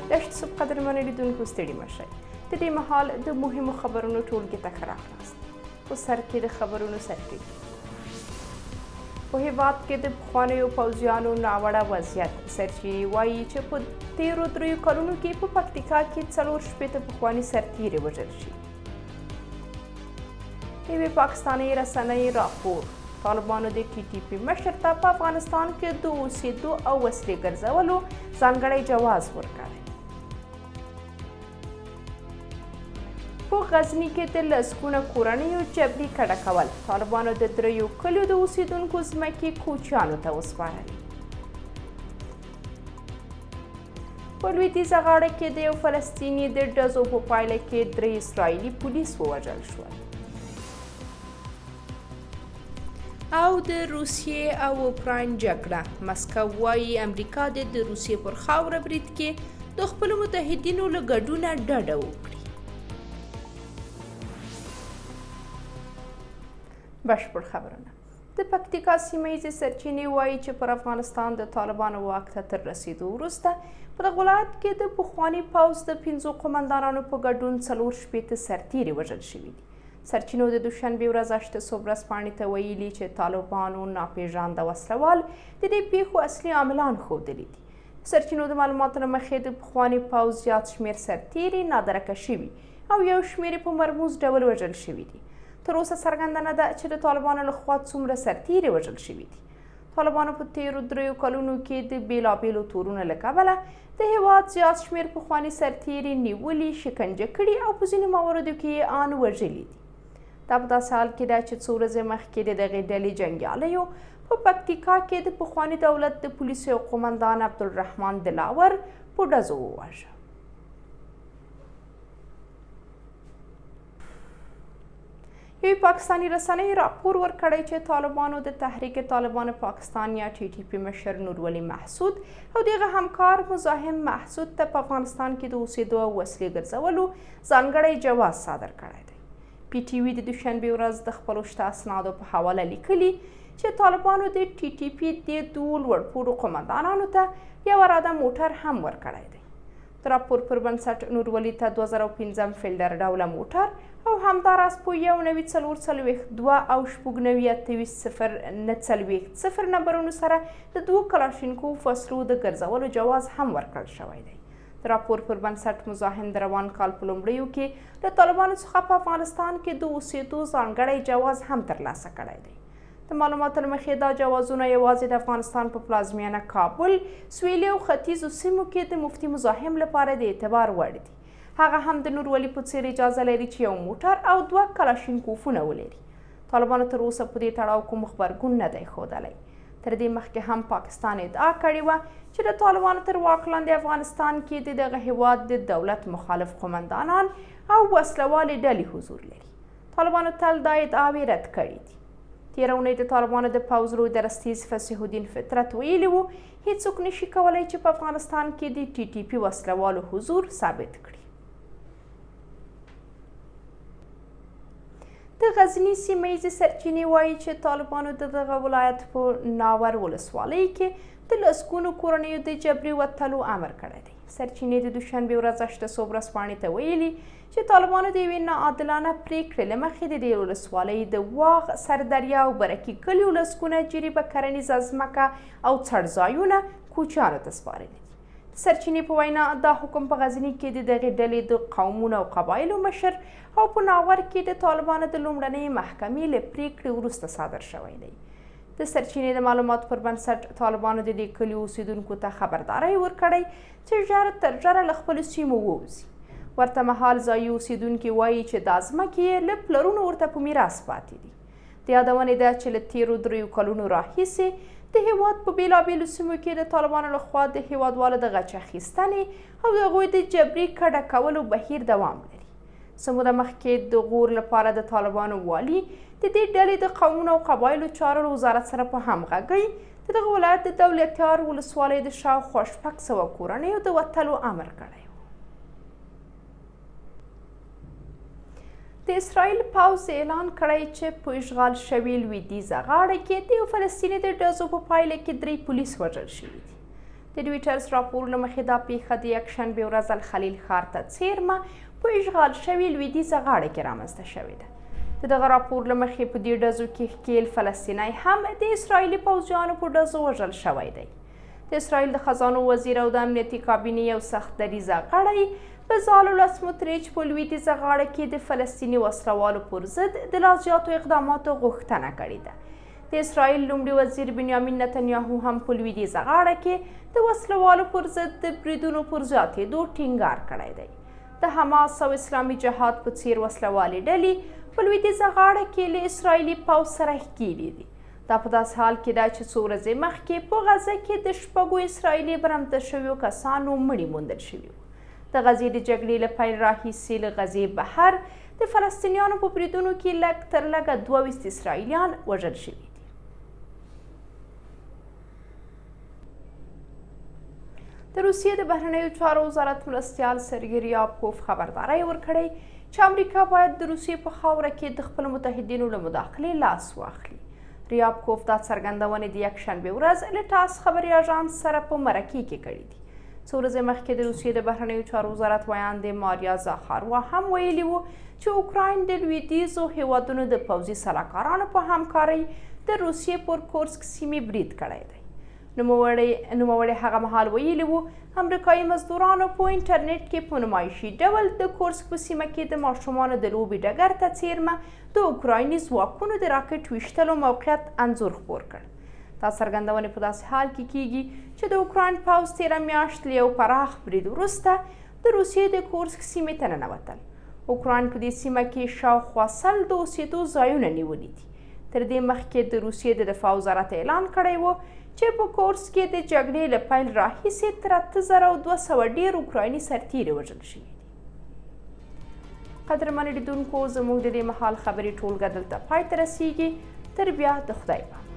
دشت صبح قدرمنو لیدونکو ستړي مه شئ. د دې مهال د مهمو خبرونو ټولګې ته ښه راغلاست. په سر کې د خبرونو سرټکي. په هېواد کې د پخوانیو پوځیانو ناوړه وضعیت. سرچینې وایي چې په تېرو 3 کلونو کې په پکتیکا کې 4 پخواني سرتیري وژل شي. یوې پاکستاني رسنۍ راپور طالبانو د TTP مشر ته په افغانستان کې د اوسېدو او وسلې ګرځولو ځانګړی جواز ورکړی. په غزني کې د لسګونه کورنیو جبري کډه کول. طالبانو د 3 کلیو د اوسېدونکو ځمکې کوچیانو ته وسپارلې. په لویدیځه غاړه کې د یو فلسطیني د ډزو په پایله کې 3 اسرائیلي پولیس ووژل شول. او د روسیې او اوکراین جګړه. مسکو وایي امریکا د روسیې پر خاوره برید کې د خپلو متحدینو له ګډونه ډډه وکړي. بشپړ خبرونه. د پکتیکا سیمه ییزې سرچینې وایي چې پر افغانستان د طالبانو واک ته تر رسیدو وروسته په دغه ولایت کې د پخواني پوځ د 5 قمندانانو په ګډون 4 سرتیري وژل شوي دي. سرچینو د دوشنبې ورځ 8 صبح ورځپاڼې ته ویلي چې طالبانو ناپېژانده وسلوال د دې پیښو اصلي عاملان ښودلي دي. سرچینو د معلوماتو له مخې د پخواني پوځ زیات شمېر سرتیري نادرکه شوي او یو شمېر په مرموز ډول وژل شوي دي. تر اوسه څرګنده نه ده چې د طالبانو لخوا څومره سرتیري وژل شوي دي. طالبانو په تېرو 3 کلونو کې د بېلابېلو تورونو له کبله د هېواد زیات شمېر پخواني سرتیري نیولي، شکنجه کړي او په ځینو مواردو کې یې ان وژلي دي. دا په داسې حال کې ده چې 2 ورځې مخکې د دغې ډلې جنګیالیو په پکتیکا کې د پخواني دولت د پولیسو یو قمندان عبدالرحمن دلاور په ډزو وواژه. یوې پاکستاني رسنۍ راپور ورکړی چې طالبانو د تحریک طالبان پاکستان یا TTP مشر نورولي محسود او دغه همکار مزاحم محسود ته په افغانستان کې د اوسېدو او وسلې ګرځولو ځانګړی جواز صادر کړی دی. PTV د دوشنبې ورځ د خپلو شته اسنادو په حواله لیکلي چې طالبانو د TTP د 2 لوړپوړو قمندانانو ته یو اراده موټر هم ورکړی دی. د راپور پر بنسټ نورولي ته 2015 فیلډر ډوله موټر او همداراز په 1942 او 1928 نمبرونو سره د 2 کلاشینکوف وسلو د ګرځولو جواز هم ورکړل شوی دی. د راپور پر بنسټ مزاحم د روان کال په لومړیو کې د طالبانو څخه په افغانستان کې د اوسېدو ځانګړی جواز هم ترلاسه کړی دی. د معلوماتو له مخې دا جوازونه یوازې د افغانستان په پلازمینه کابل، سویلي او ختیځو سیمو کې د مفتي مزاحم لپاره د اعتبار وړ دي. هغه هم د نورولي په څېر اجازه لري چې یو موټر او 2 کلاشینکوفونه ولري. طالبانو تر اوسه په دې تړاو کوم خبرګون نه دی ښودلی. تر دې مخکې هم پاکستان ادعا کړې وه چې د طالبانو تر واک لاندې افغانستان کې د دغه هېواد د دولت مخالف قمندانان او وسلوالې ډلې حضور لري. طالبانو تل دا ادعاوې رد کړي دي. تېره اونۍ د طالبانو د پوځ لوی درستیز فصیح الدین فطرت ویلي وو هیڅوک نشي کولی چې په افغانستان کې د TTP وسلوالو حضور ثابت کړي. د غزني سیمه ییزې سرچینې وایي چې طالبانو د دغه ولایت په ناور ولسوالۍ کې د لسګونو کورنیو د جبري وتلو امر کړی دی. سرچینې د دوشنبې ورځ 8 صبح ورځپاڼې ته ویلي چې طالبانو د یوې ناعادلانه پرېکړې له مخې د دې ولسوالۍ د واغ، سردریا او برکي کلیو لسګونه جریبه کرنیزه ځمکه او څړځایونه کوچیانو ته سپارلي دي. سرچینې په وینا دا حکم په غزني کې د دغې ډلې د قومونو او قبایلو مشر او په ناور کې د طالبانو د لومړنۍ محکمې له پرېکړې وروسته صادر شوی دی. د سرچینې د معلوماتو پر بنسټ طالبانو د دې کلیو اوسېدونکو ته خبرداری ورکړی چې ژر تر ژره له خپلو سیمو ووځي. ورته مهال ځایي اوسېدونکي وایي چې دا ځمکې یې له پلرونو ورته په میراث پاتې دي. د یادونې ده چې له تېرو 3 کلونو راهیسې د هېواد په بېلابېلو سیمو کې د طالبانو لخوا د هېوادوالو د غچ اخیستنې او د هغوی د جبري کډه کولو بهیر دوام لري. څه موده مخکې د غور لپاره د طالبانو والي د دې ډلې د قومونو او قبایلو چارو وزارت سره په همغږۍ د دغه ولایت د دولتیار ولسوالۍ د شاوخوا 600 کورنیو د وتلو امر کړی و. د اسرائیل پوځ اعلان کړی چې په اشغال شوې لویدیځه غاړه کې د یو فلسطیني د ډزو په پایله کې 3 پولیس وژل شوي دي. د رویټرز راپور له مخې دا پیښه د یکشنبې ورځ الخلیل ښار ته څیرمه په اشغال شوې لویدیځه غاړه کې رامنځته شوې ده. د دغه راپور له مخې په دې ډزو کې ښکېل فلسطینی هم د اسرائیلي پوځیانو په ډزو وژل شوی دی. د اسرائیل د خزانو وزیر او د امنیتي کابینې یو سخت دریځه غړی بزالول سموتریچ په لویدیځه غاړه کې د فلسطیني وسلوالو پر ضد د لا زیاتو اقداماتو غوښتنه کړې ده. د اسرائیل لومړي وزیر بنیامین نتنیاهو هم په لویدیځه غاړه کې د وسلوالو پر ضد د بریدونو پر زیاتېدو ټینګار کړی دی. د حماس او اسلامي جهاد په څیر وسلوالې ډلې په لویدیځه غاړه کې له اسرائیلي پوځ سره ښکېلې دي. دا په داسې حال کې ده چې څو ورځې مخکې په غزه کې د 6 اسرائیلي برمته شویو کسانو مړي موندل شوي وو. د غزې د جګړې له پیل راهیسې له غزې بهر د فلسطینیانو په بریدونو کې لږ تر لږه 22 اسرائیلیان وژل شوي دي. د روسیې د بهرنیو چارو وزارت مرستیال سرګي ریابکوف خبرداری ورکړی چې امریکا باید د روسیې په خاوره کې د خپلو متحدینو له مداخلې لاس واخلي. ریابکوف دا څرګندونې د یکشنبې ورځ له ټاس خبري اژانس سره په مرکې کې کړې دي. څو ورځې مخکې د روسیې د بهرنیو چارو وزارت ویاندې ماریا زاخاروا هم ویلي وو چې اوکراین د لویدیځو هیوادونو د پوځي سلاکارانو په همکارۍ د روسیې پر کورسک سیمې برید کړی دی. نوموړی هغه مهال ویلي وو امریکایي مزدورانو په انټرنیټ کې په نمایشي ډول د کورسک په سیمه کې د ماشومانو د لوبې ډګر ته څیرمه د اوکرایني ځواکونو د راکټ ویشتلو موقعیت انځور خپور کړ. دا څرګندونې په داسې حال کې کیږي چې د اوکراین پوځ تېره میاشت له یو پراخ برید وروسته د روسیې د کورسک سیمې ته ننوتل. اوکراین په دې سیمه کې شاوخوا 100 د اوسېدو ځایونه نیولي دي. تر دې مخکې د روسیې د دفاع وزارت اعلان کړی و چې په کورس کې د جګړې له پیل راهیسې تر 8200 ډېر اوکرایني سرتیري وژل شوي دي. قدرمنو لیدونکو زموږ د دې مهال خبري ټولګه دلته پای ته رسیږي. تر بیا د خدای په